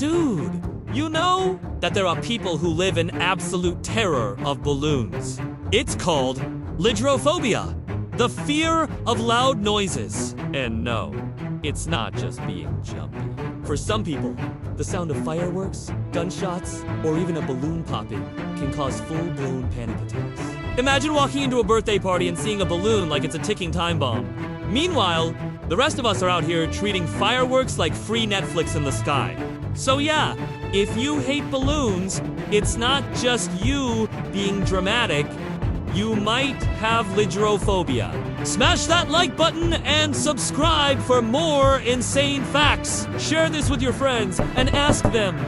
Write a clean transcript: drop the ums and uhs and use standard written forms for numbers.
Dude, you know that there are people who live in absolute terror of balloons. It's called Ligyrophobia, the fear of loud noises. And no, it's not just being jumpy. For some people, the sound of fireworks, gunshots, or even a balloon popping can cause full-blown panic attacks. Imagine walking into a birthday party and seeing a balloon like it's a ticking time bomb. Meanwhile, the rest of us are out here treating fireworks like free Netflix in the sky. So yeah, if you hate balloons, it's not just you being dramatic. You might have Ligyrophobia. Smash that like button and subscribe for more insane facts. Share this with your friends and ask them.